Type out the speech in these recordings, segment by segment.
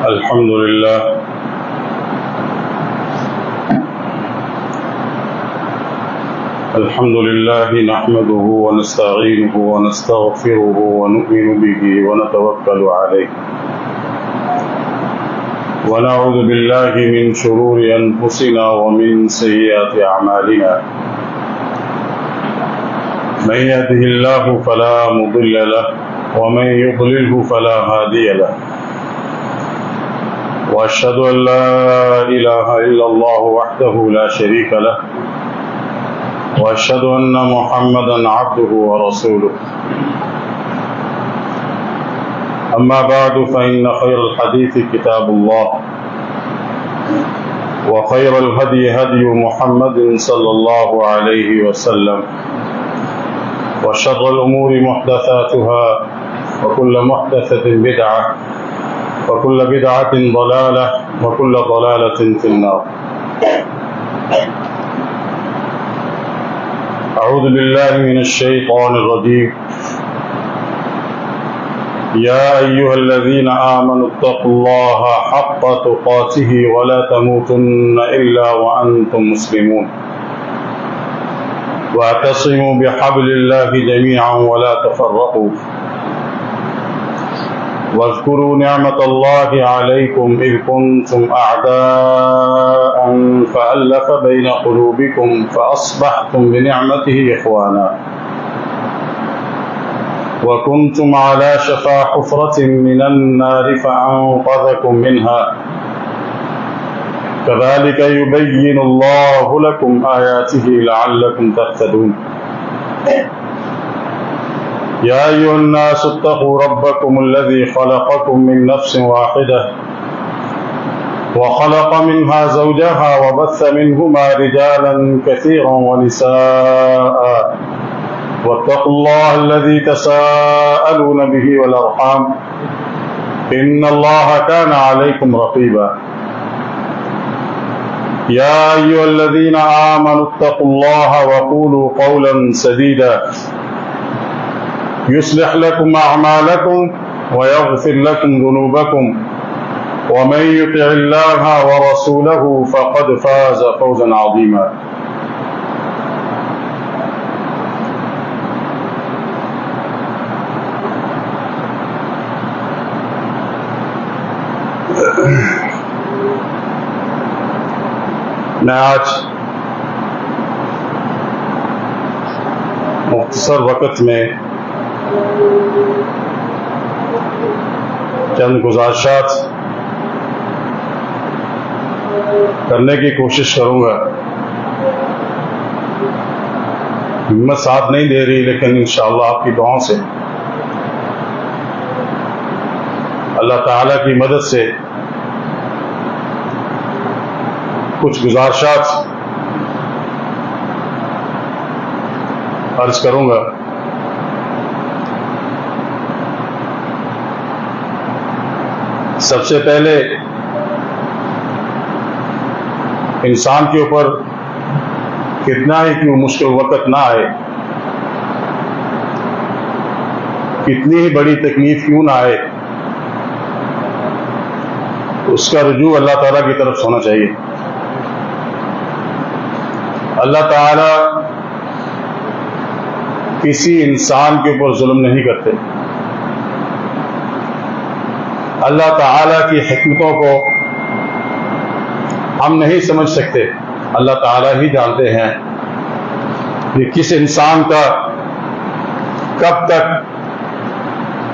الحمد لله نحمده ونستعينه ونستغفره ونؤمن به ونتوكل عليه ونعوذ بالله من شرور أنفسنا ومن سيئات أعمالنا من يهده الله فلا مضل له ومن يضلله فلا هادي له وأشهد أن لا إله إلا الله وحده لا شريك له وأشهد أن محمدا عبده ورسوله أما بعد فإن خير الحديث كتاب الله وخير الهدي هدي محمد صلى الله عليه وسلم وشر الأمور محدثاتها وكل محدثة بدعة وكل بدعة ضلالة وكل ضلالة في النار. أعوذ بالله من الشيطان الرجيم. يا أيها الذين آمنوا اتقوا الله حق تقاته ولا تموتن إلا وأنتم مسلمون واعتصموا بحبل الله جميعا ولا تفرقوا واذكروا نعمة الله عليكم إذ كنتم أعداء فألف بين قلوبكم فأصبحتم بنعمته إخوانا وكنتم على شفا حفرة من النار فأنقذكم منها كذلك يبين الله لكم آياته لعلكم تهتدون. يا أيها الناس اتقوا ربكم الذي خلقكم من نفس واحدة وخلق منها زوجها وبث منهما رجالا كثيرا ونساء واتقوا الله الذي تساءلون به والأرحام إن الله كان عليكم رقيبا. يا أيها الذين آمنوا اتقوا الله وقولوا قولا سديدا يصلح لكم أعمالكم ويغفر لكم ذنوبكم ومن يطع الله ورسوله فقد فاز فوزا عظيما. میں آج مختصر وقت میں چند گزارشات کرنے کی کوشش کروں گا. ہمت ساتھ نہیں دے رہی لیکن انشاءاللہ آپ کی دعاؤں سے اللہ تعالیٰ کی مدد سے کچھ گزارشات عرض کروں گا. سب سے پہلے انسان کے اوپر کتنا ہی کیوں مشکل وقت نہ آئے، کتنی ہی بڑی تکلیف کیوں نہ آئے، اس کا رجوع اللہ تعالیٰ کی طرف ہونا چاہیے. اللہ تعالیٰ کسی انسان کے اوپر ظلم نہیں کرتے. اللہ تعالیٰ کی حکمتوں کو ہم نہیں سمجھ سکتے. اللہ تعالیٰ ہی جانتے ہیں کہ کس انسان کا کب تک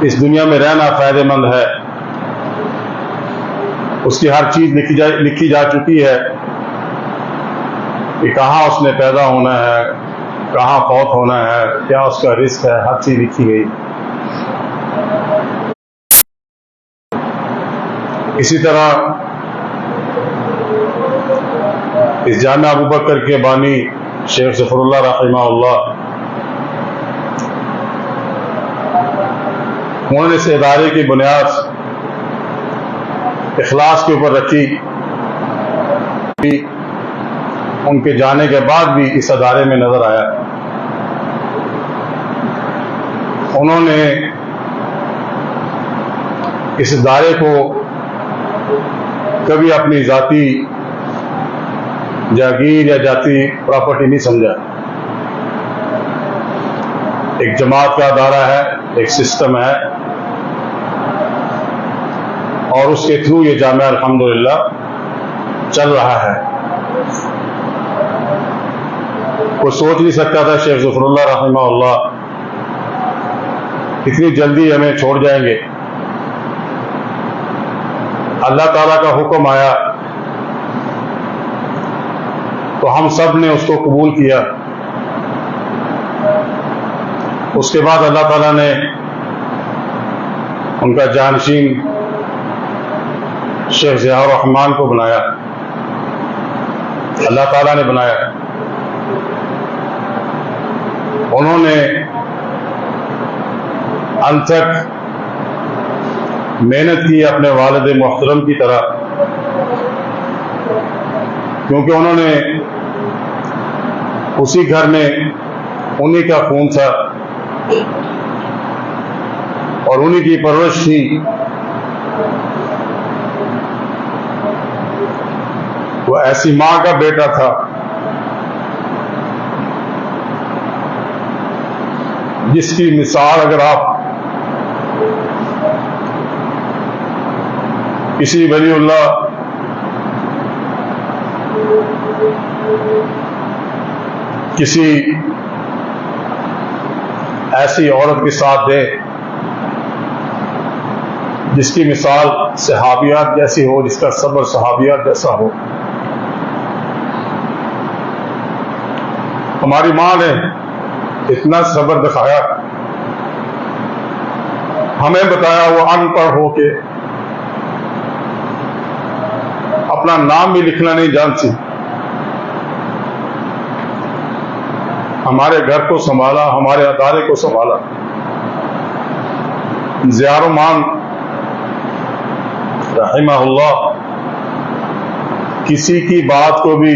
اس دنیا میں رہنا فائدہ مند ہے. اس کی ہر چیز لکھی جا چکی ہے کہ کہاں اس نے پیدا ہونا ہے، کہاں فوت ہونا ہے، کیا اس کا رزق ہے، ہر چیز لکھی گئی. اسی طرح اس جامعہ ابوبکر کے بانی شیخ ظفر اللہ رحمہ اللہ، انہوں نے اس ادارے کی بنیاد اخلاص کے اوپر رکھی. ان کے جانے کے بعد بھی اس ادارے میں نظر آیا. انہوں نے اس ادارے کو کبھی اپنی ذاتی جاگیر یا ذاتی پراپرٹی نہیں سمجھا. ایک جماعت کا ادارہ ہے، ایک سسٹم ہے، اور اس کے تھرو یہ جامعہ الحمدللہ چل رہا ہے. وہ سوچ نہیں سکتا تھا شیخ ظفر اللہ رحمہ اللہ اتنی جلدی ہمیں چھوڑ جائیں گے. اللہ تعالیٰ کا حکم آیا تو ہم سب نے اس کو قبول کیا. اس کے بعد اللہ تعالیٰ نے ان کا جانشین شیخ ضیاء الرحمان کو بنایا. اللہ تعالیٰ نے بنایا. انہوں نے انت تک محنت کی اپنے والد محترم کی طرح، کیونکہ انہوں نے اسی گھر میں انہی کا خون تھا اور انہی کی پرورش تھی. وہ ایسی ماں کا بیٹا تھا جس کی مثال اگر آپ کسی ولی اللہ کسی ایسی عورت کے ساتھ دے جس کی مثال صحابیات جیسی ہو، جس کا صبر صحابیات جیسا ہو. ہماری ماں نے اتنا صبر دکھایا، ہمیں بتایا. وہ ان پڑھ ہو کے اپنا نام بھی لکھنا نہیں جانتی، ہمارے گھر کو سنبھالا، ہمارے ادارے کو سنبھالا. ضیاء الرحمان رحمہ اللہ کسی کی بات کو بھی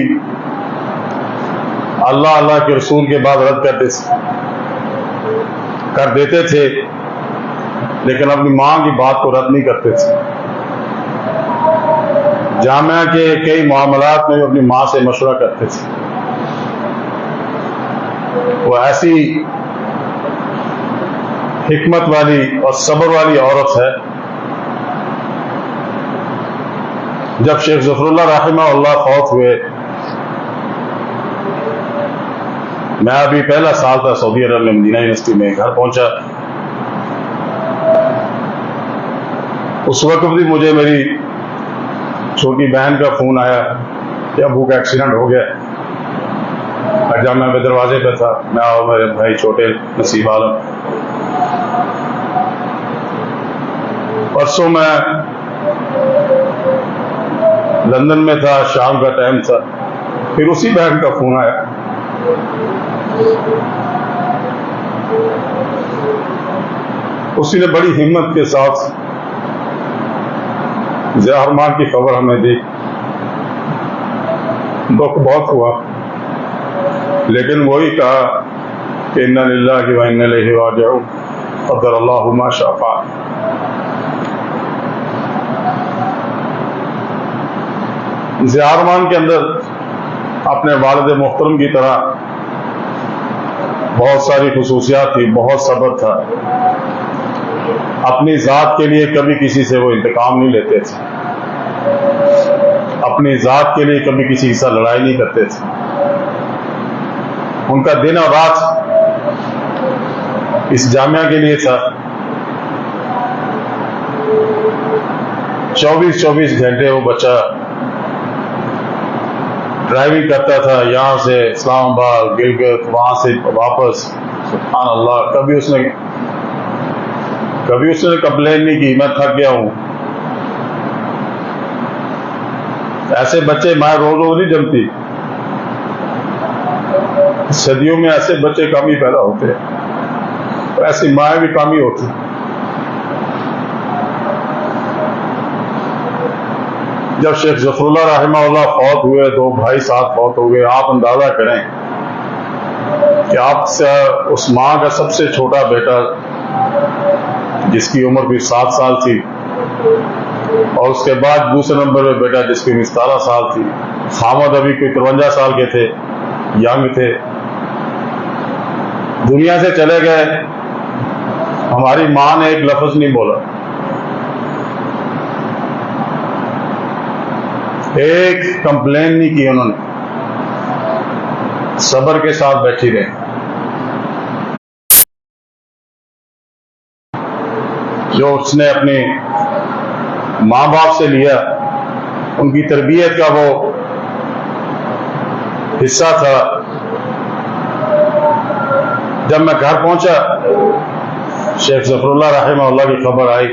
اللہ اللہ کے رسول کے بعد رد کر دیتے تھے، لیکن اپنی ماں کی بات کو رد نہیں کرتے تھے. جامعہ کے کئی معاملات میں وہ اپنی ماں سے مشورہ کرتے تھے. وہ ایسی حکمت والی اور صبر والی عورت ہے. جب شیخ ظفر اللہ رحمہ اللہ فوت ہوئے، میں ابھی پہلا سال تھا سعودی عرب میں، مدینہ یونیورسٹی میں گھر پہنچا. اس وقت بھی مجھے میری چھوٹی بہن کا فون آیا کہ ابو کا ایکسیڈنٹ ہو گیا. جب میں دروازے پہ تھا، میں اور میرے بھائی چھوٹے نصیب عالم. پرسوں میں لندن میں تھا، شام کا ٹائم تھا، پھر اسی بہن کا فون آیا. اسی نے بڑی ہمت کے ساتھ ضیاء الرحمان کی خبر ہمیں دی. دکھ بہت ہوا، لیکن وہی کہا کہ انا للہ و انا الیہ راجعون، قدر اللہ ما شاء فعل. ضیاء الرحمان کے اندر اپنے والد محترم کی طرح بہت ساری خصوصیات تھی. بہت صبر تھا. اپنی ذات کے لیے کبھی کسی سے وہ انتقام نہیں لیتے تھے. اپنی ذات کے لیے کبھی کسی سے لڑائی نہیں کرتے تھے. ان کا دن اور رات اس جامعہ کے لیے تھا. 24 گھنٹے وہ بچہ ڈرائیونگ کرتا تھا، یہاں سے اسلام آباد، گلگت، وہاں سے واپس. سبحان اللہ، کبھی اس نے کمپلین نہیں کی میں تھک گیا ہوں. ایسے بچے ماں روز نہیں جمتی. صدیوں میں ایسے بچے کم ہی پیدا ہوتے ہیں، ایسی مائیں بھی کم ہی ہوتی. جب شیخ ظفر اللہ رحمہ اللہ فوت ہوئے، 2 بھائی ساتھ فوت ہو گئے. آپ اندازہ کریں کہ آپ سے اس ماں کا سب سے چھوٹا بیٹا جس کی عمر بھی 7 سال تھی، اور اس کے بعد دوسرے نمبر پہ بیٹا جس کی 17 سال تھی. خامد ابھی کوئی 53 سال کے تھے، ینگ تھے، دنیا سے چلے گئے. ہماری ماں نے ایک لفظ نہیں بولا، ایک کمپلین نہیں کی انہوں نے، صبر کے ساتھ بیٹھی رہے. جو اس نے اپنے ماں باپ سے لیا، ان کی تربیت کا وہ حصہ تھا. جب میں گھر پہنچا، شیخ ظفر اللہ رحمہ اللہ کی خبر آئی.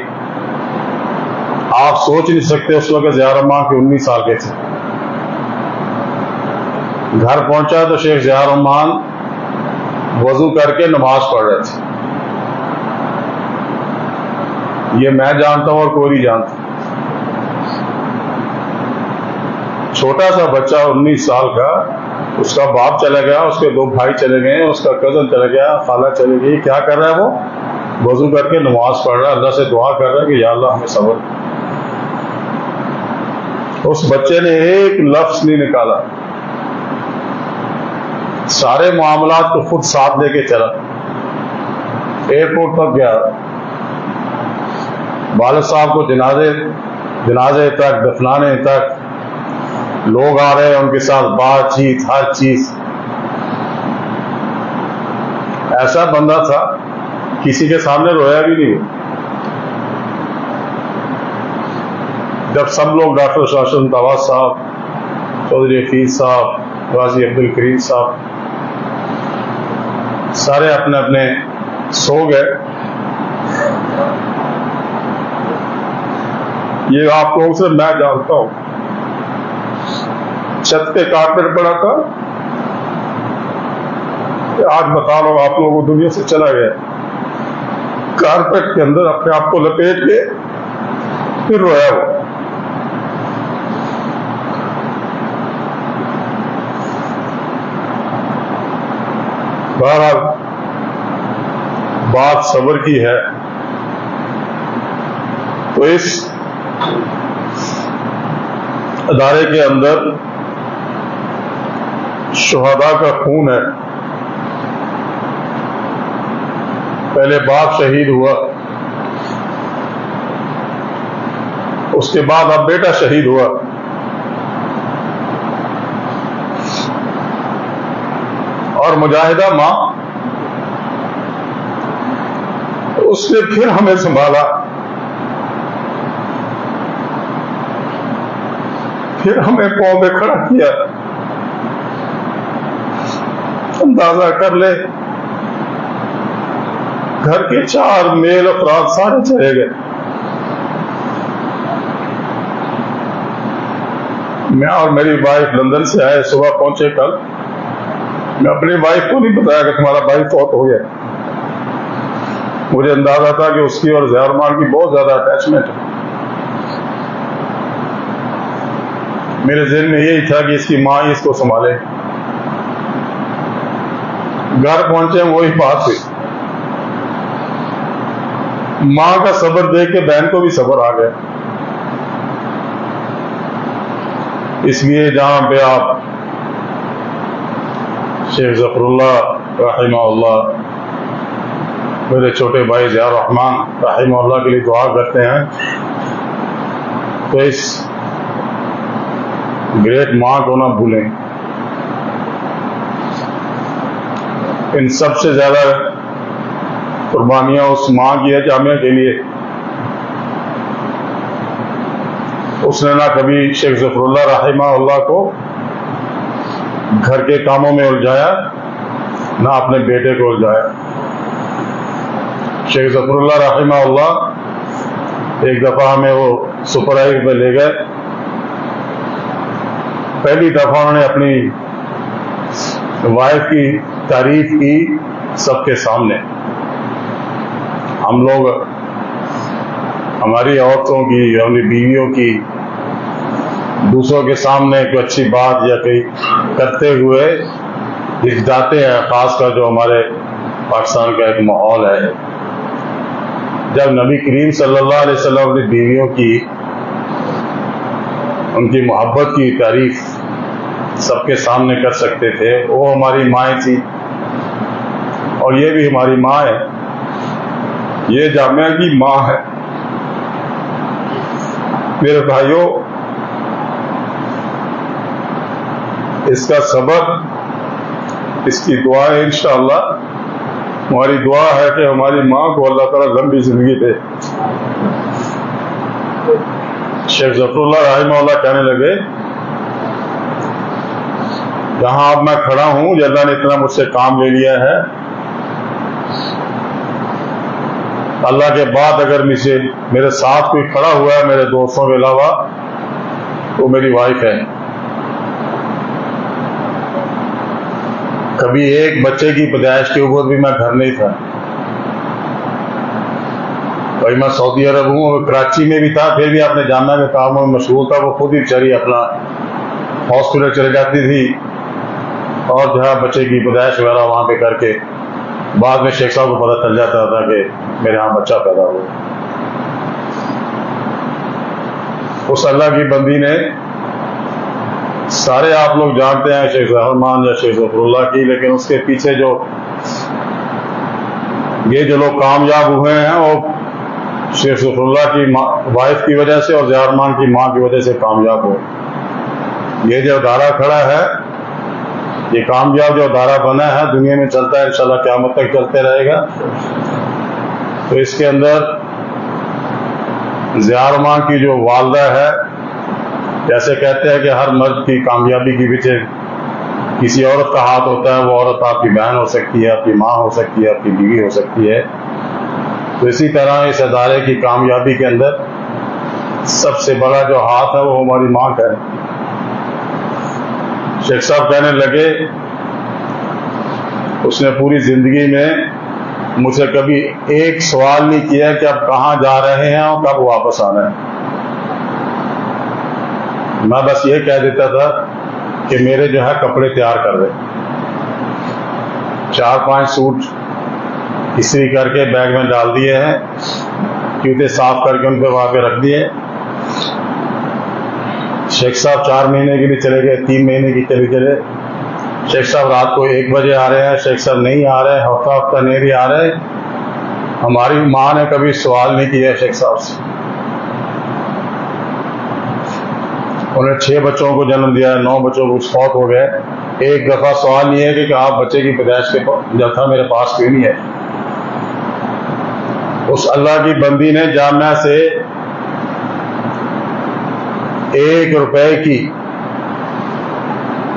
آپ سوچ نہیں سکتے اس وقت ضیاء الرحمان کے 19 سال کے تھے. گھر پہنچا تو شیخ ضیاء الرحمان وضو کر کے نماز پڑھ رہے تھے. یہ میں جانتا ہوں اور کوئی نہیں جانتا. چھوٹا سا بچہ 19 سال کا، اس کا باپ چلا گیا، اس کے 2 بھائی چلے گئے، اس کا کزن چلا گیا، خالہ چلی گئی. کیا کر رہا ہے وہ؟ وضو کر کے نماز پڑھ رہا ہے، اللہ سے دعا کر رہا ہے کہ یا اللہ ہمیں صبر. اس بچے نے ایک لفظ نہیں نکالا، سارے معاملات کو خود ساتھ لے کے چلا. ایئرپورٹ تک گیا، والد صاحب کو جنازے تک، دفنانے تک لوگ آ رہے ہیں، ان کے ساتھ بات چیت، ہر چیز. ایسا بندہ تھا کسی کے سامنے رویا بھی نہیں. جب سب لوگ ڈاکٹر شاشن طواز صاحب، چودھری حفیظ صاحب، غازی عبد الکریم صاحب، سارے اپنے اپنے سو گئے. یہ آپ لوگوں سے میں جانتا ہوں. چھت پہ کارپیٹ پڑا تھا، آج بتا لو آپ لوگوں کو دنیا سے چلا گیا. کارپیٹ کے اندر اپنے آپ کو لپیٹ کے پھر رویا وہ. بہرحال بات صبر کی ہے تو اس ادارے کے اندر شہداء کا خون ہے. پہلے باپ شہید ہوا، اس کے بعد اب بیٹا شہید ہوا. اور مجاہدہ ماں، اس نے پھر ہمیں سنبھالا، پھر ہمیں پاؤں پہ کھڑا کیا. اندازہ کر لے، گھر کے 4 میل افراد سارے چلے گئے. میں اور میری وائف لندن سے آئے، صبح پہنچے کل. میں اپنی وائف کو نہیں بتایا کہ تمہارا بھائی فوت ہو گیا. مجھے اندازہ تھا کہ اس کی اور ضیاء الرحمان کی بہت زیادہ اٹیچمنٹ ہے. میرے ذہن میں یہی تھا کہ اس کی ماں ہی اس کو سنبھالے. گھر پہنچے وہی بات ہوئی. ماں کا صبر دیکھ کے بہن کو بھی صبر آ گیا. اس لیے جہاں پہ آپ شیخ ظفر اللہ رحمہ اللہ، میرے چھوٹے بھائی ضیاء الرحمان رحمہ اللہ کے لیے دعا کرتے ہیں، تو اس گریٹ ماں کو نہ بھولیں. ان سب سے زیادہ قربانیاں اس ماں کی ہے جامعہ کے لیے. اس نے نہ کبھی شیخ ظفر اللہ رحمہ اللہ کو گھر کے کاموں میں الجھایا، نہ اپنے بیٹے کو الجھایا. شیخ ظفر اللہ رحمہ اللہ ایک دفعہ ہمیں وہ سپر ہائیک میں لے گئے. پہلی دفعہ انہوں نے اپنی وائف کی تعریف کی سب کے سامنے. ہم لوگ ہماری عورتوں کی، اپنی بیویوں کی دوسروں کے سامنے کوئی اچھی بات یا کوئی کرتے ہوئے ہچکچاتے ہیں، خاص کر جو ہمارے پاکستان کا ایک ماحول ہے. جب نبی کریم صلی اللہ علیہ وسلم اپنی بیویوں کی ان کی محبت کی تعریف سب کے سامنے کر سکتے تھے. وہ ہماری مائیں تھی اور یہ بھی ہماری ماں ہے. یہ جامعہ کی ماں ہے. میرے بھائیوں، اس کا صبر، اس کی دعا ہے. انشاءاللہ ہماری دعا ہے کہ ہماری ماں کو اللہ تعالیٰ لمبی زندگی دے. شیخ ظفر اللہ رحمہ اللہ کہنے لگے، جہاں اب میں کھڑا ہوں، اللہ نے اتنا مجھ سے کام لے لیا ہے، اللہ کے بعد اگر میرے ساتھ کوئی کھڑا ہوا ہے میرے دوستوں کے علاوہ، تو میری وائف ہے. کبھی ایک بچے کی پیدائش کے اوپر بھی میں گھر نہیں تھا. بھائی میں سعودی عرب ہوں اور کراچی میں بھی تھا، پھر بھی اپنے جامعہ کے کاموں میں مشغول تھا. وہ خود ہی بیچاری اپنا ہاسپٹل چلے جاتی تھی اور جو ہے بچے کی پیدائش وغیرہ وہاں پہ کر کے بعد میں شیخ صاحب کو پتہ چل جاتا تھا کہ میرے ہاں بچہ پیدا ہوا. اس اللہ کی بندی نے، سارے آپ لوگ جانتے ہیں شیخ رحمان یا شیخ ظفر اللہ کی، لیکن اس کے پیچھے یہ جو لوگ کامیاب ہوئے ہیں وہ شیخ ظفر اللہ کی وائف کی وجہ سے اور ضیاء الرحمان کی ماں کی وجہ سے کامیاب ہوئے. یہ جو ادارہ کھڑا ہے، یہ کامیاب جو ادارہ بنا ہے، دنیا میں چلتا ہے، انشاءاللہ قیامت تک چلتے رہے گا. تو اس کے اندر ضیاء الرحمان کی جو والدہ ہے، جیسے کہتے ہیں کہ ہر مرد کی کامیابی کے پیچھے کسی عورت کا ہاتھ ہوتا ہے. وہ عورت آپ کی بہن ہو سکتی ہے، آپ کی ماں ہو سکتی ہے، آپ کی بیوی ہو سکتی ہے. تو اسی طرح اس ادارے کی کامیابی کے اندر سب سے بڑا جو ہاتھ ہے وہ ہماری ماں کا ہے. شیخ صاحب کہنے لگے، اس نے پوری زندگی میں مجھ سے کبھی ایک سوال نہیں کیا کہ اب کہاں جا رہے ہیں اور کب واپس آنا ہے. میں بس یہ کہہ دیتا تھا کہ میرے جو ہے کپڑے تیار کر دیں. 4-5 سوٹ استری کر کے بیگ میں ڈال دیے ہیں، جوتے صاف کر کے ان پہ وہاں پہ رکھ دیے. شیخ صاحب 4 مہینے کے لیے چلے گئے، 3 مہینے کی چلے. شیخ صاحب رات کو 1 بجے آ رہے ہیں، شیخ صاحب نہیں آ رہے، ہفتہ نہیں بھی آ رہے. ہماری ماں نے کبھی سوال نہیں کیا شیخ صاحب سے. انہیں 6 بچوں کو جنم دیا، 9 بچوں کو فوت ہو گئے. ایک دفعہ سوال یہ ہے کہ آپ بچے کی پیدائش کے جب تھا میرے پاس کیوں نہیں ہے. اس اللہ کی بندی نے جامعہ سے 1 روپے کی،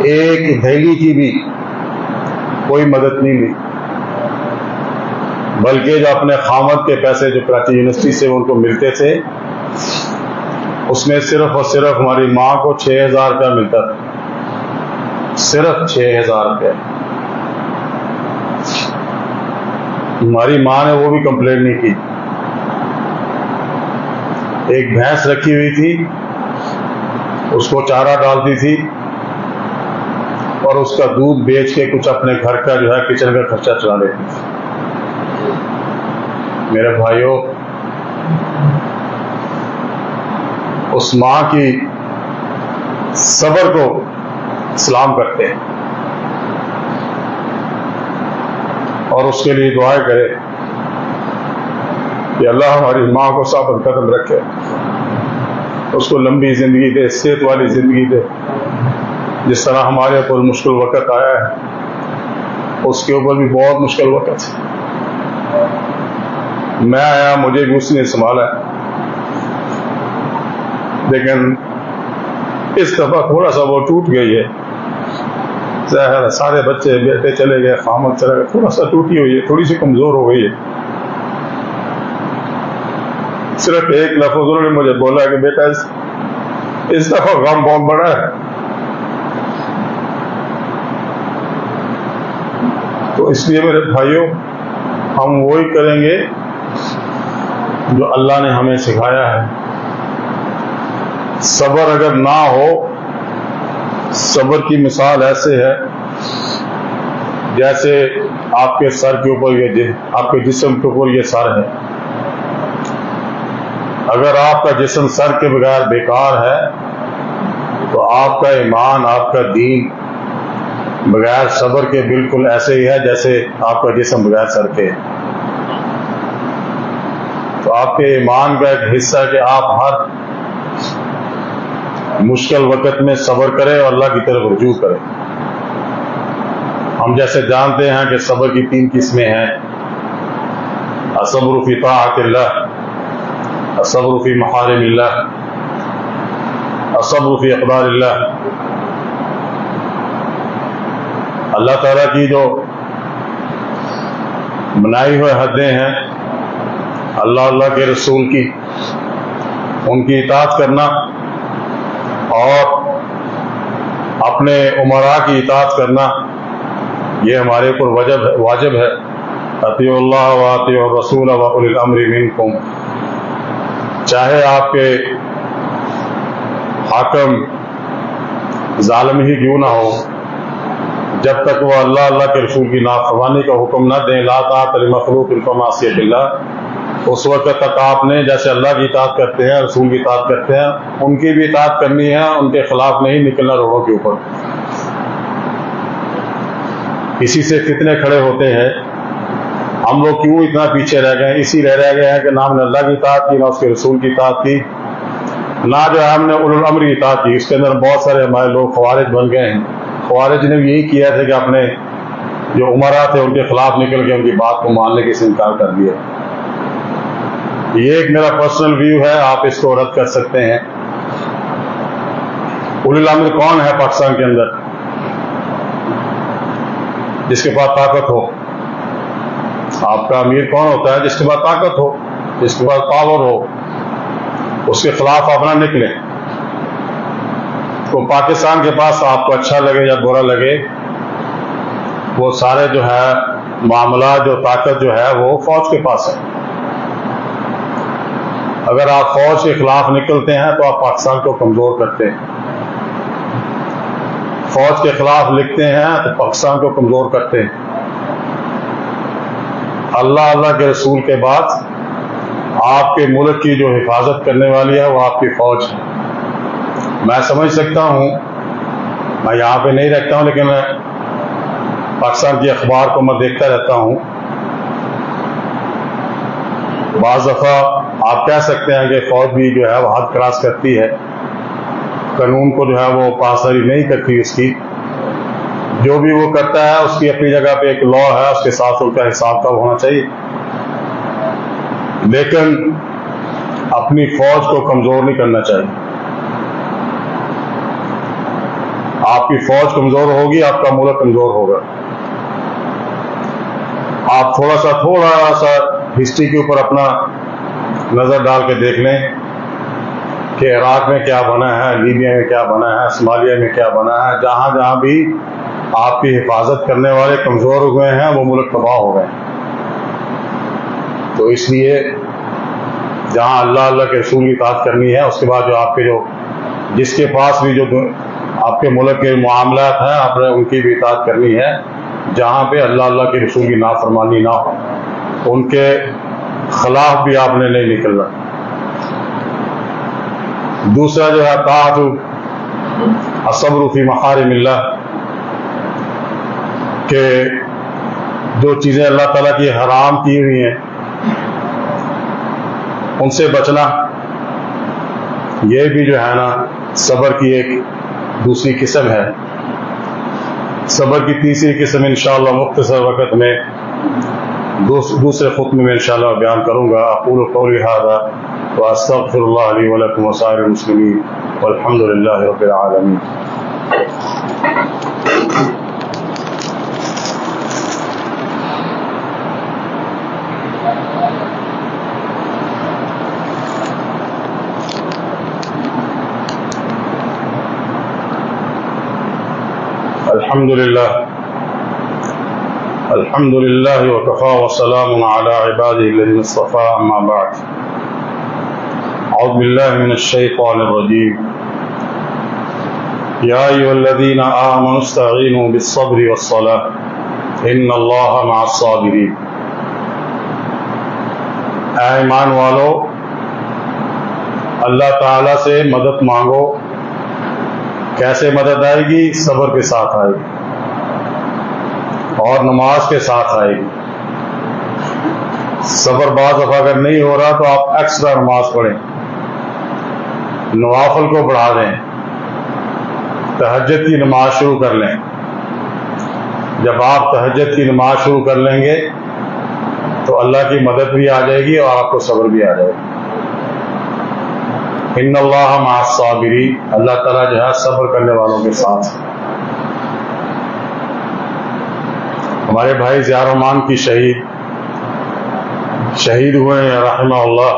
1 دہلی کی بھی کوئی مدد نہیں لی، بلکہ جو اپنے خامد کے پیسے جو کراچی یونیورسٹی سے ان کو ملتے تھے، اس میں صرف اور صرف ہماری ماں کو 6,000 روپیہ ملتا تھا. صرف 6,000 روپیہ. ہماری ماں نے وہ بھی کمپلین نہیں کی. ایک بھینس رکھی ہوئی تھی، اس کو چارہ ڈالتی تھی اور اس کا دودھ بیچ کے کچھ اپنے گھر کا جو ہے کچن کا خرچہ چلا لیتی تھی. میرے بھائیوں، اس ماں کی صبر کو سلام کرتے ہیں اور اس کے لیے دعائیں کرے کہ اللہ ہماری ماں کو ثابت قدم رکھے، اس کو لمبی زندگی دے، صحت والی زندگی دے. جس طرح ہمارے اوپر مشکل وقت آیا ہے، اس کے اوپر بھی بہت مشکل وقت ہے. میں آیا، مجھے بھی اس نے سنبھالا، لیکن اس دفعہ تھوڑا سا وہ ٹوٹ گئی ہے. ظاہر ہے سارے بچے بیٹے چلے گئے، خامد چلے گئے، تھوڑا سا ٹوٹی ہوئی ہے، تھوڑی سی کمزور ہو گئی ہے. صرف ایک لفظ انہوں نے مجھے بولا کہ بیٹا اس دفعہ غم بہت بڑا ہے. تو اس لیے میرے بھائیوں، ہم وہی کریں گے جو اللہ نے ہمیں سکھایا ہے. صبر اگر نہ ہو، صبر کی مثال ایسے ہے جیسے آپ کے سر کے اوپر آپ کے جسم کے اوپر یہ سر ہے. اگر آپ کا جسم سر کے بغیر بیکار ہے تو آپ کا ایمان، آپ کا دین بغیر صبر کے بالکل ایسے ہی ہے جیسے آپ کا جسم بغیر سر کے ہے۔ تو آپ کے ایمان کا ایک حصہ ہے کہ آپ ہر مشکل وقت میں صبر کریں اور اللہ کی طرف رجوع کریں۔ ہم جیسے جانتے ہیں کہ صبر کی 3 قسمیں ہیں: الصبر فی طاعت اللہ، الصبر فی محارم اللہ، الصبر فی اقدار اللہ۔ اللہ تعالیٰ کی جو بنائی ہوئے حدیں ہیں، اللہ کے رسول کی، ان کی اطاعت کرنا اور اپنے امراء کی اطاعت کرنا، یہ ہمارے اوپر واجب ہے۔ اطیعوا اللہ واطیعوا الرسول واولی الامر منکم۔ چاہے آپ کے حاکم ظالم ہی کیوں نہ ہو، جب تک وہ اللہ کے رسول کی نافرمانی کا حکم نہ دیں، لا طاعۃ لمخلوق فی معصیۃ اللہ، اس وقت تک آپ نے جیسے اللہ کی اطاعت کرتے ہیں، رسول کی اطاعت کرتے ہیں، ان کی بھی اطاعت کرنی ہے، ان کے خلاف نہیں نکلنا روڈوں کے اوپر۔ اسی سے فتنے کھڑے ہوتے ہیں۔ ہم لوگ کیوں اتنا پیچھے رہ گئے ہیں؟ اسی رہ گئے ہیں کہ نہ ہم نے اللہ کی اطاعت کی، نہ اس کے رسول کی اطاعت کی، نہ جو ہے ہم نے اولو الامر کی اطاعت کی۔ اس کے اندر بہت سارے ہمارے لوگ خوارج بن گئے ہیں۔ خوارج نے بھی یہی کیا تھا کہ اپنے جو امراء تھے ان کے خلاف نکل کے ان کی بات کو ماننے کے سے انکار کر دیا۔ یہ ایک میرا پرسنل ویو ہے، آپ اس کو رد کر سکتے ہیں۔ اولی الامر کون ہے پاکستان کے اندر؟ جس کے پاس طاقت ہو۔ آپ کا امیر کون ہوتا ہے؟ جس کے پاس طاقت ہو، جس کے پاس پاور ہو، اس کے خلاف آپ نہ نکلیں۔ تو پاکستان کے پاس آپ کو اچھا لگے یا برا لگے، وہ سارے جو ہے معاملات، جو طاقت جو ہے وہ فوج کے پاس ہے۔ اگر آپ فوج کے خلاف نکلتے ہیں تو آپ پاکستان کو کمزور کرتے ہیں۔ فوج کے خلاف لکھتے ہیں تو پاکستان کو کمزور کرتے ہیں۔ اللہ کے رسول کے بعد آپ کے ملک کی جو حفاظت کرنے والی ہے وہ آپ کی فوج ہے۔ میں سمجھ سکتا ہوں، میں یہاں پہ نہیں رہتا ہوں، لیکن میں پاکستان کی اخبار کو میں دیکھتا رہتا ہوں۔ بعض دفعہ آپ کہہ سکتے ہیں کہ فوج بھی جو ہے وہ حد کراس کرتی ہے، قانون کو جو ہے وہ پاسداری نہیں کرتی اس کی۔ جو بھی وہ کرتا ہے اس کی اپنی جگہ پہ ایک لا ہے، اس کے ساتھ ان کا حساب کا ہونا چاہیے، لیکن اپنی فوج کو کمزور نہیں کرنا چاہیے۔ آپ کی فوج کمزور ہوگی، آپ کا ملک کمزور ہوگا۔ آپ تھوڑا سا ہسٹری کے اوپر اپنا نظر ڈال کے دیکھ لیں کہ عراق میں کیا بنا ہے، لیبیا میں کیا بنا ہے، صومالیہ میں کیا بنا ہے۔ جہاں جہاں بھی آپ کی حفاظت کرنے والے کمزور ہوئے ہیں وہ ملک تباہ ہو گئے۔ تو اس لیے جہاں اللہ کے رسول کی اطاعت کرنی ہے، اس کے بعد جو آپ کے جس کے پاس بھی جو آپ کے ملک کے معاملات ہیں، آپ نے ان کی بھی اطاعت کرنی ہے۔ جہاں پہ اللہ کے رسول کی نافرمانی نہ ہو، ان کے خلاف بھی آپ نے نہیں نکلنا۔ دوسرا جو ہے طاعت الصبر فی محارم اللہ، کہ جو چیزیں اللہ تعالیٰ کی حرام کی ہوئی ہیں ان سے بچنا، یہ بھی جو ہے نا صبر کی ایک دوسری قسم ہے۔ صبر کی تیسری قسم انشاءاللہ مختصر وقت میں دوسرے خطبے میں انشاءاللہ بیان کروں گا۔ اقول قولی ھذا واستغفر اللہ لی ولکم وسائر المسلمین والحمد للہ رب العالمین۔ الحمد لله وكفى وسلام على عباده الذين اصطفى، أما بعد، أعوذ بالله من الشيطان الرجيم، يا أيها الذين آمنوا استعينوا بالصبر والصلاة إن الله مع الصابرين۔ اے ایمان والو، اللہ تعالیٰ سے مدد مانگو کیسے مدد آئے گی؟ صبر کے ساتھ آئے گی اور نماز کے ساتھ آئے گی۔ صبر بعض دفعہ اگر نہیں ہو رہا تو آپ ایکسٹرا نماز پڑھیں، نوافل کو بڑھا دیں، تہجد کی نماز شروع کر لیں۔ جب آپ تہجد کی نماز شروع کر لیں گے تو اللہ کی مدد بھی آ جائے گی اور آپ کو صبر بھی آ جائے گا۔ ان اللہ مع الصابرین، اللہ تعالیٰ جو ہے صبر کرنے والوں کے ساتھ۔ ہمارے بھائی ضیاء الرحمان کی شہید ہوئے ہیں رحمہ اللہ،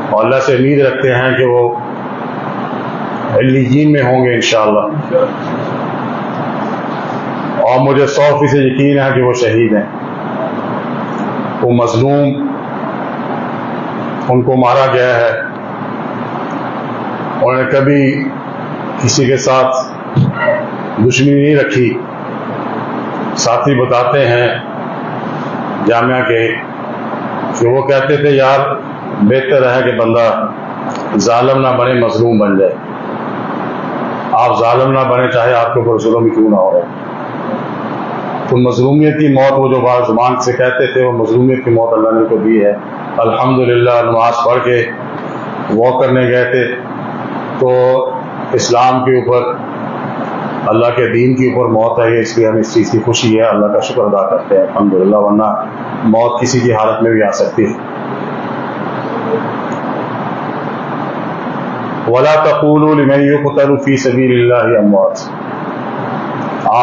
اور اللہ سے امید رکھتے ہیں کہ وہ علیین میں ہوں گے انشاءاللہ، اور مجھے 100% یقین ہے کہ وہ شہید ہیں۔ وہ مظلوم، ان کو مارا گیا ہے، انہوں نے کبھی کسی کے ساتھ دشمنی نہیں رکھی۔ ساتھی بتاتے ہیں جامعہ کے کہ وہ کہتے تھے یار بہتر ہے کہ بندہ ظالم نہ بنے، مظلوم بن جائے۔ آپ ظالم نہ بنے، چاہے آپ کے اوپر ظلم کیوں نہ ہو۔ تو مظلومیت کی موت، وہ جو بات زبان سے کہتے تھے، وہ مظلومیت کی موت اللہ نے کو دی ہے۔ الحمدللہ نماز پڑھ کے واک کرنے گئے تھے تو اسلام کے اوپر، اللہ کے دین کے اوپر موت ہے، اس لیے ہمیں اس چیز کی خوشی ہے، اللہ کا شکر ادا کرتے ہیں الحمدللہ، ورنہ موت کسی کی حالت میں بھی آ سکتی ہے۔ وَلَا تَقُولُوا لِمَن يُقْتَلُ فِي سَبِيلِ اللَّهِ أَمْوَاتٌ۔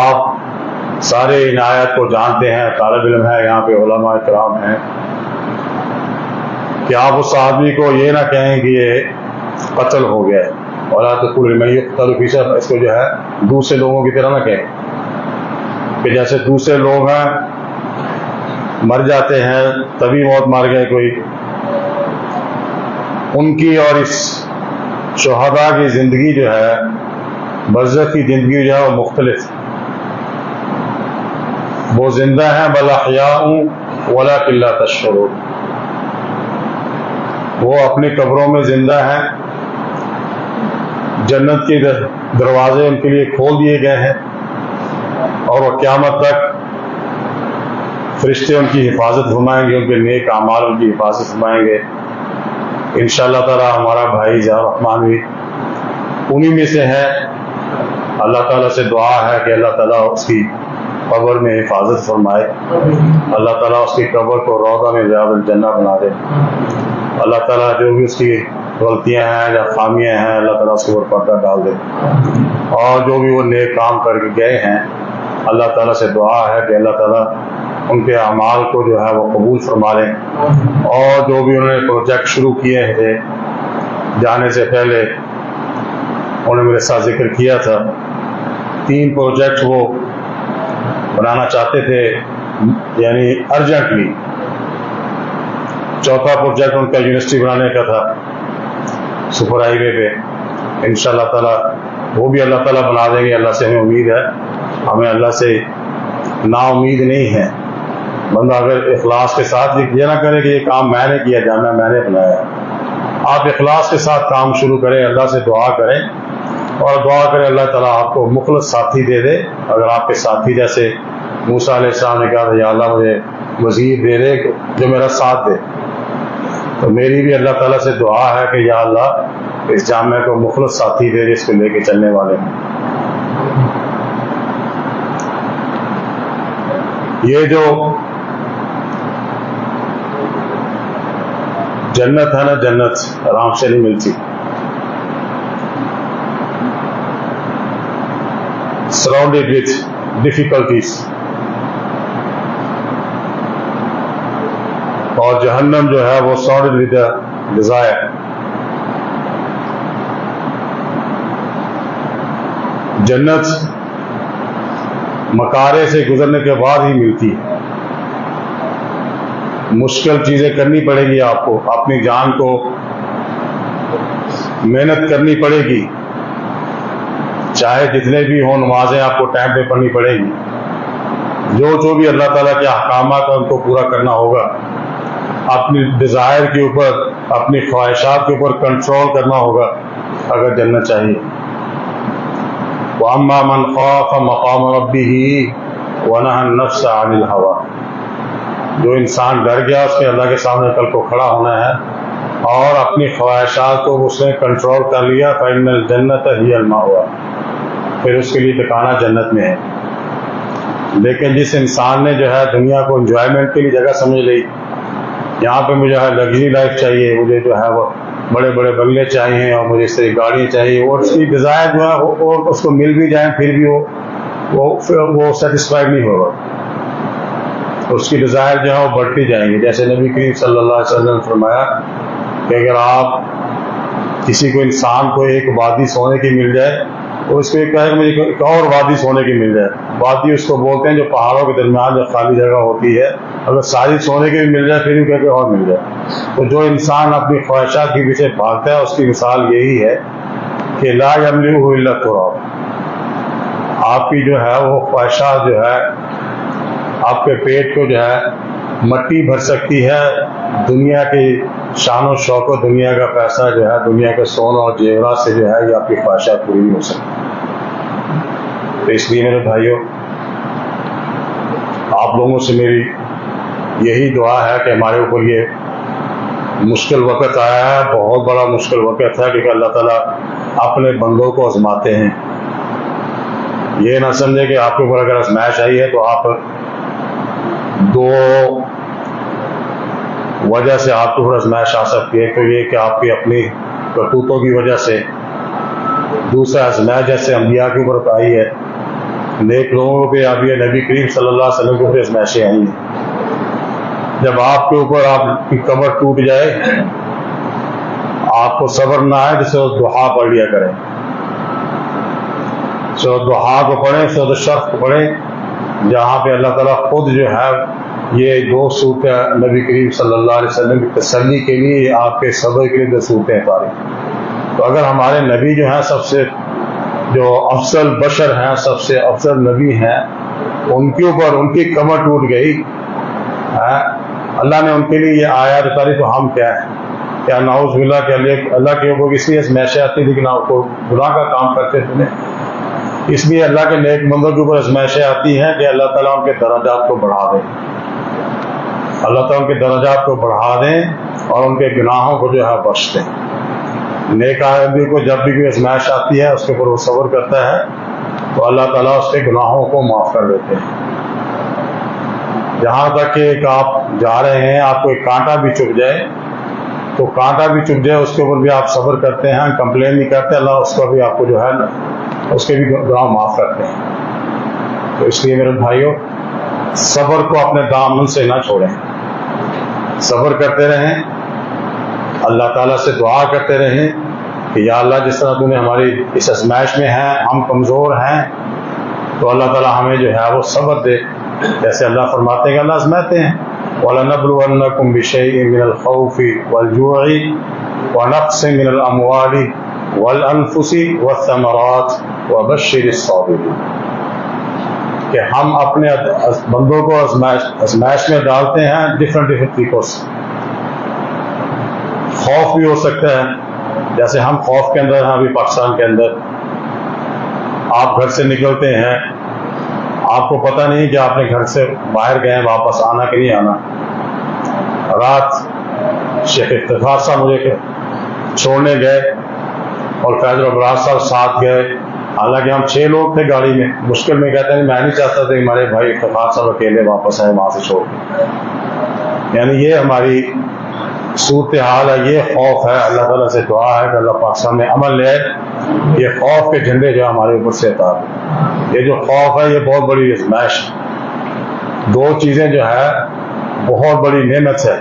آپ سارے ان آیات کو جانتے ہیں، طالب علم ہے یہاں پہ، علماء کرام ہیں، کہ آپ اس آدمی کو یہ نہ کہیں کہ یہ قتل ہو گیا ہے۔ وَلَا تَقُولُوا لِمَن يُقْتَلُ فِي سَبِيلِ، اس کو جو ہے دوسرے لوگوں کی طرح نہ کہیں کہ جیسے دوسرے لوگ ہیں مر جاتے ہیں، تبھی موت مار گئے کوئی، ان کی اور اس شہداء کی زندگی جو ہے، برزخ کی زندگی جو ہے وہ مختلف ہے۔ وہ زندہ ہیں بل احیاء ولکن لا تشعرون، وہ اپنی قبروں میں زندہ ہیں، جنت کے دروازے ان کے لیے کھول دیے گئے ہیں، اور وہ قیامت تک فرشتے ان کی حفاظت فرمائیں گے، ان کے نیک اعمال ان کی حفاظت فرمائیں گے انشاءاللہ تعالی۔ ہمارا بھائی ضیاء الرحمان بھی انہی میں سے ہے۔ اللہ تعالیٰ سے دعا ہے کہ اللہ تعالیٰ اس کی قبر میں حفاظت فرمائے، اللہ تعالیٰ اس کی قبر کو روضہ میں ریاض الجنہ بنا دے، اللہ تعالیٰ جو بھی اس کی غلطیاں ہیں یا خامیاں ہیں اللہ تعالیٰ اس کے اوپر پردہ ڈال دے، اور جو بھی وہ نیک کام کر کے گئے ہیں اللہ تعالیٰ سے دعا ہے کہ اللہ تعالیٰ ان کے اعمال کو جو ہے وہ قبول فرما لیں، اور جو بھی انہوں نے پروجیکٹ شروع کیے تھے جانے سے پہلے، انہوں نے میرے ساتھ ذکر کیا تھا 3 پروجیکٹ وہ بنانا چاہتے تھے، یعنی ارجنٹلی۔ چوتھا پروجیکٹ ان کا یونیورسٹی بنانے کا تھا سپر ہائی وے پہ، انشاءاللہ تعالیٰ وہ بھی اللہ تعالیٰ بنا دیں گے، اللہ سے ہمیں امید ہے، ہمیں اللہ سے نا امید نہیں ہے۔ بندہ اگر اخلاص کے ساتھ یہ نہ کرے کہ یہ کام میں نے کیا، جامعہ میں نے بنایا، آپ اخلاص کے ساتھ کام شروع کریں، اللہ سے دعا کریں اور دعا کریں اللہ تعالیٰ آپ کو مخلص ساتھی دے دے۔ اگر آپ کے ساتھی جیسے موسیٰ علیہ السلام نے کہا تھا یا اللہ مجھے وزیر دے دے جو میرا ساتھ دے، تو میری بھی اللہ تعالیٰ سے دعا ہے کہ یا اللہ اس جامعہ کو مخلص ساتھی دے جس کو لے کے چلنے والے ہیں۔ یہ جو جنت ہے نا، جنت آرام سے نہیں ملتی، سراؤنڈیڈ وتھ ڈیفیکلٹیز، اور جہنم جو ہے وہ سراؤنڈیڈ ود ڈیزائر۔ جنت مکارے سے گزرنے کے بعد ہی ملتی ہے، مشکل چیزیں کرنی پڑے گی، آپ کو اپنی جان کو محنت کرنی پڑے گی، چاہے جتنے بھی ہوں، نمازیں آپ کو ٹائم پہ پڑھنی پڑے گی، جو بھی اللہ تعالیٰ کے احکامات ہیں ان کو پورا کرنا ہوگا، اپنی ڈیزائر کے اوپر، اپنی خواہشات کے اوپر کنٹرول کرنا ہوگا، اگر جنت چاہیے. وَأَمَّا مَنْ خَافَ مَقَامَ رَبِّهِ وَنَهَى النَّفْسَ عَنِ الْهَوَىٰ، جو انسان ڈر گیا اس کے اللہ کے سامنے کل کو کھڑا ہونا ہے اور اپنی خواہشات کو اس نے کنٹرول کر لیا، فَإِنَّ الْجَنَّةَ هِيَ الْمَأْوَىٰ، پھر اس کے لیے ٹھکانہ جنت میں ہے. لیکن جس انسان نے جو ہے دنیا کو انجوائمنٹ کے لیے جگہ سمجھ لی، یہاں پہ مجھے لگژری لائف چاہیے، مجھے جو ہے وہ بڑے بڑے بنگلے چاہیے اور مجھے اس طرح گاڑیاں چاہیے، اور اس کی ڈیزائر جو ہے اور اس کو مل بھی جائیں پھر بھی وہ سیٹسفائی نہیں ہوگا، اس کی ڈیزائر جو ہے وہ بڑھتی جائیں گی. جیسے نبی کریم صلی اللہ علیہ وسلم نے فرمایا کہ اگر آپ کسی کو انسان کو ایک وادی سونے کی مل جائے تو اس کو ایک کہے کہ مجھے ایک اور وادی سونے کی مل جائے. وادی اس کو بولتے ہیں جو پہاڑوں کے درمیان جو خالی جگہ ہوتی ہے، اگر ساری سونے کی بھی مل جائے پھر بھی کہہ کے اور مل جائے. تو جو انسان اپنی خواہشات کے پیچھے بھاگتا ہے اس کی مثال یہی ہے کہ لا یملئہ الا التراب، آپ کی جو ہے وہ خواہشات جو ہے آپ کے پیٹ کو جو ہے مٹی بھر سکتی ہے، دنیا کی شان و شوق و دنیا کا پیسہ جو ہے دنیا کے سونا اور زیورات سے جو ہے یہ آپ کی خواہشات پوری نہیں ہو سکتی. تو اس لیے میرے بھائیوں، آپ لوگوں سے میری یہی دعا ہے کہ ہمارے اوپر یہ مشکل وقت آیا ہے، بہت بڑا مشکل وقت ہے، کیونکہ اللہ تعالیٰ اپنے بندوں کو آزماتے ہیں. یہ نہ سمجھے کہ آپ کے اوپر اگر آزمائش آئی ہے تو آپ دو وجہ سے آپ کے اوپر آزمائش آ سکتی ہے. تو یہ کہ آپ کی اپنی کرتوتوں کی وجہ سے، دوسرا آزمائش جیسے انبیاء کے اوپر آئی ہے، نیک لوگوں پہ آئی ہے، نبی کریم صلی اللہ علیہ وسلم کے اوپر آزمائشیں آئی ہیں. جب آپ کے اوپر آپ کی کمر ٹوٹ جائے، آپ کو صبر نہ آئے جسے دعا پڑھ لیا کریں، دعا کو پڑھیں، سورۃ الشرح کو پڑھیں، جہاں پہ اللہ تعالیٰ خود جو ہے یہ دو صورتیں نبی کریم صلی اللہ علیہ وسلم کی تسلی کے لیے، آپ کے صبر کے لیے دو صورتیں اتاری. تو اگر ہمارے نبی جو ہیں سب سے جو افضل بشر ہیں، سب سے افضل نبی ہیں، ان کے اوپر ان کی کمر ٹوٹ گئی، اللہ نے ان کے لیے یہ آیات اتاری، تو ہم کیا ہیں؟ کیا نعوذ باللہ کہ اللہ کے اوپر اس لیے آزمائشیں آتی لیکن آپ کو گناہ کا کام کرتے تھے. اس لیے اللہ کے نیک بندوں کے اوپر آزمائشیں آتی ہیں کہ اللہ تعالیٰ ان کے درجات کو بڑھا دیں، اللہ تعالیٰ ان کے درجات کو بڑھا دیں اور ان کے گناہوں کو جو ہے بخش دیں. نیک آدمی کو جب بھی کوئی آزمائش آتی ہے اس کے اوپر وہ صبر کرتا ہے تو اللہ تعالیٰ اس کے گناہوں کو معاف کر دیتے ہیں. جہاں تک کہ ایک آپ جا رہے ہیں، آپ کو ایک کانٹا بھی چبھ جائے تو کانٹا بھی چبھ جائے اس کے اوپر بھی آپ صبر کرتے ہیں، کمپلین نہیں کرتے، اللہ اس کو بھی آپ کو جو ہے اس کے بھی گناہ معاف کرتے ہیں. تو اس لیے میرے بھائیوں، صبر کو اپنے دامن سے نہ چھوڑیں، صبر کرتے رہیں، اللہ تعالیٰ سے دعا کرتے رہیں کہ یا اللہ جس طرح تو نے ہماری اس آزمائش میں ہیں، ہم کمزور ہیں، تو اللہ تعالیٰ ہمیں جو ہے وہ صبر دے. جیسے اللہ فرماتے ہیں کہ اللہ آزماتے ہیں، وَلَنَبْلُوَنَّكُمْ بِشَيْءٍ مِّنَ الْخَوْفِ وَالْجُوعِ وَنَقْصٍ مِّنَ الْأَمْوَالِ وَالْأَنفُسِ وَالثَّمَرَاتِ وَبَشِّرِ الصَّابِرِينَ، کہ ہم اپنے بندوں کو آزمائش میں ڈالتے ہیں ڈفرنٹ طریقوں سے. خوف بھی ہو سکتا ہے، جیسے ہم خوف کے اندر ہیں ابھی پاکستان کے اندر. آپ گھر سے نکلتے ہیں، آپ کو پتہ نہیں کہ آپ نے گھر سے باہر گئے واپس آنا کہ نہیں آنا. رات شیخ افتخار صاحب مجھے چھوڑنے گئے اور فیض الابرار صاحب ساتھ گئے، حالانکہ ہم 6 لوگ تھے گاڑی میں. مشکل میں کہتے ہیں میں نہیں چاہتا تھا کہ ہمارے بھائی افتخار صاحب اکیلے واپس آئے وہاں سے چھوڑ کے. یعنی یہ ہماری صورتحال ہے، یہ خوف ہے. اللہ تعالیٰ سے دعا ہے کہ اللہ پاکستان میں امن لے. یہ خوف کے جھنڈے جو ہمارے اوپر سے اتار، یہ جو خوف ہے یہ بہت بڑی آزمائش ہے. 2 چیزیں جو ہے بہت بڑی نعمت ہے.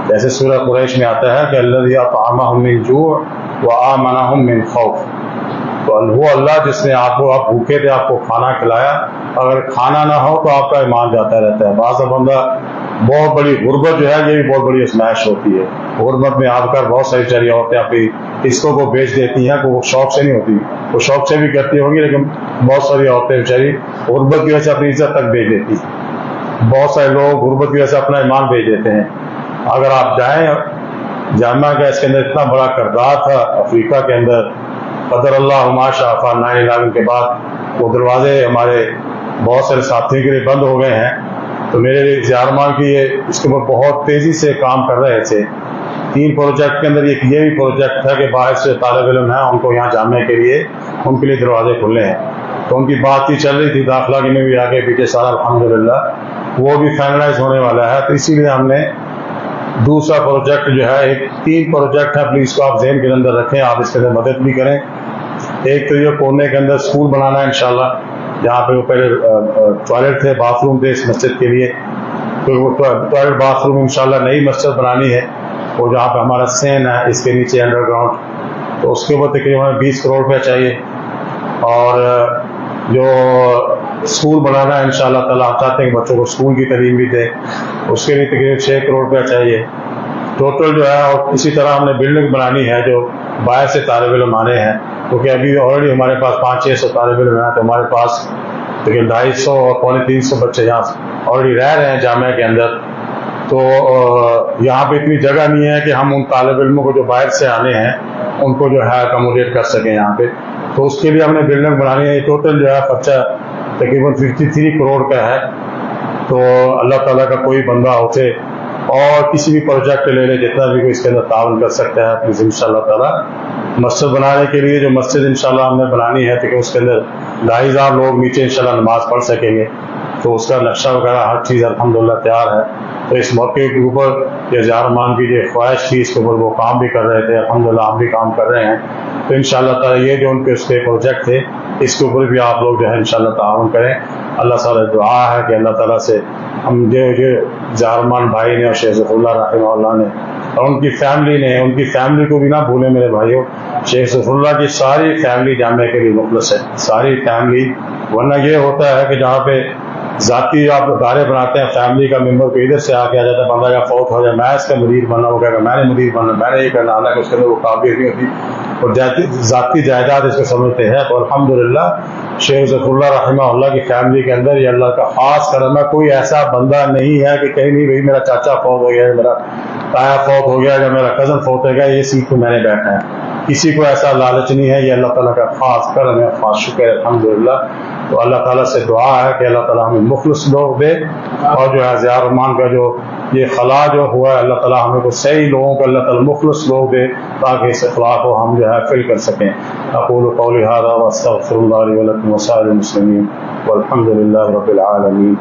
جیسے سورہ قریش میں آتا ہے کہ الذی اطعمہم من جوع وآمنہم من خوف، تو وہ اللہ جس نے آپ بھوکے تھے آپ کو کھانا کھلایا. اگر کھانا نہ ہو تو آپ کا ایمان جاتا رہتا ہے. بعض بندہ بہت بڑی غربت جو ہے یہ بھی بہت بڑی آزمائش ہوتی ہے. غربت میں آپ کر بہت ساری چاری عورتیں اپنی رشتوں کو بیچ دیتی ہیں، کہ وہ شوق سے نہیں ہوتی، وہ شوق سے بھی کرتی ہوگی، لیکن بہت ساری عورتیں بیچاری غربت کی وجہ سے اپنی عزت تک بیچ دیتی. بہت سارے لوگ غربت کی وجہ سے اپنا ایمان بیچ دیتے ہیں. اگر آپ جائیں جامعہ کا اس کے اندر اتنا بڑا کردار تھا افریقہ کے اندر قدر اللہ ما شاء فعل 9/11 کے بعد وہ دروازے ہمارے بہت سارے ساتھیوں کے لیے بند ہو گئے ہیں. تو میرے زیارمان کی یہ اس کے اوپر بہت تیزی سے کام کر رہے تھے. 3 پروجیکٹ کے اندر ایک یہ بھی پروجیکٹ تھا کہ باہر سے طالب علم ہیں ان کو یہاں جامعہ کے لیے ان کے لیے دروازے کھلے ہیں. تو ان کی بات ہی چل رہی تھی داخلہ کی میں بھی آگے پیچھے سارا الحمدللہ وہ بھی فائنلائز ہونے والا ہے. تو اسی لیے ہم نے دوسرا پروجیکٹ جو ہے 3 پروجیکٹ ہے پلیز کو آپ ذہن کے اندر رکھیں, آپ اس کے اندر مدد بھی کریں. ایک تو یہ کونے کے اندر اسکول بنانا ہے انشاءاللہ, جہاں پہ وہ پہلے ٹوائلٹ تھے باتھ روم تھے اس مسجد کے لیے. تو وہ ٹوائلٹ باتھ روم انشاءاللہ نئی مسجد بنانی ہے, وہ جہاں پہ ہمارا سین ہے اس کے نیچے انڈر گراؤنڈ. تو اس کے اوپر تقریباً 20 کروڑ روپیہ چاہیے. اور جو اسکول بنانا ہے انشاءاللہ تعالیٰ آپ چاہتے ہیں کہ بچوں کو اسکول کی تعلیم بھی دیں, اس کے لیے تقریباً 6 کروڑ روپیہ چاہیے ٹوٹل جو ہے. اور اسی طرح ہم نے بلڈنگ بنانی ہے جو باہر سے طالب علم آنے ہیں, کیونکہ ابھی آلریڈی ہمارے پاس 500-600 طالب علم ہیں. تو ہمارے پاس تقریباً 250 اور 350 بچے یہاں آلریڈی رہ رہے ہیں جامعہ کے اندر. تو یہاں پہ اتنی جگہ نہیں ہے کہ ہم ان طالب علموں کو جو باہر سے آنے ہیں ان کو جو ہے اکاموڈیٹ کر سکیں یہاں پہ. تو اس کے لیے ہم نے بلڈنگ بنانی ہے. یہ ٹوٹل جو ہے خرچہ تقریباً 53 کروڑ کا ہے. تو اللہ تعالیٰ کا کوئی بندہ ہوتے اور کسی بھی پروجیکٹ لے لے, جتنا بھی کوئی اس کے اندر تعاون کر سکتا ہے پلیز انشاءاللہ تعالیٰ. مسجد بنانے کے لیے جو مسجد انشاءاللہ ہم نے بنانی ہے کہ اس کے اندر 2,500 لوگ نیچے انشاءاللہ نماز پڑھ سکیں گے. تو اس کا نقشہ وغیرہ ہر چیز الحمدللہ تیار ہے. تو اس موقع کے اوپر یہ زیارمان کی جو خواہش تھی اس کے اوپر وہ کام بھی کر رہے تھے, الحمدللہ ہم بھی کام کر رہے ہیں. تو انشاءاللہ تعالیٰ یہ جو ان کے اس کے پروجیکٹ تھے اس کے اوپر بھی آپ لوگ جو ہے انشاءاللہ تعاون کریں. اللہ تعالیٰ دعا ہے کہ اللہ تعالیٰ سے ہم جو زیارمان بھائی نے اور شیخ ظفر اللہ رحمہ اللہ نے اور ان کی فیملی نے, ان کی فیملی کو بھی نہ بھولیں میرے بھائیوں. شیخ ظفر اللہ کی ساری فیملی جامعہ کے لیے مخلص ہے, ساری فیملی. ورنہ یہ ہوتا ہے کہ جہاں پہ ذاتی آپ ادارے بناتے ہیں فیملی کا ممبر کو ادھر سے آ کے آ جاتا ہے, بندہ کا فوت ہو جائے میں اس کا مدیر بننا, وہ کہے گا میں نے مدیر بننا, میں نے یہ کرنا, حالانکہ اس کے اندر وہ قابلیت نہیں ہوتی اور ذاتی جائیداد اس کو سمجھتے ہیں. تو الحمدللہ شیخ ظفر اللہ رحمہ اللہ کی فیملی کے اندر یہ اللہ کا خاص کرم ہے. کوئی ایسا بندہ نہیں ہے کہ کہیں نہیں بھائی میرا چاچا فوت ہو گیا, میرا تایا فوت ہو گیا, یا میرا کزن فوت ہو گیا, یہ سیٹ پہ میں نے بیٹھا ہے. کسی کو ایسا لالچ نہیں ہے, یہ اللہ تعالیٰ کا خاص کرم ہے, خاص شکر ہے الحمدللہ. تو اللہ تعالیٰ سے دعا ہے کہ اللہ تعالیٰ ہمیں مخلص لوگ دے, اور جو ہے زیارمان کا جو یہ خلا جو ہوا ہے اللہ تعالیٰ ہمیں کو صحیح لوگوں کو اللہ تعالیٰ مخلص لوگ دے تاکہ اس اخلاق کو ہم جو ہے فل کر سکیں. اقول قولی هذا واستغفر اللہ لی ولکم وسائر المسلمین والحمد للہ رب العالمین.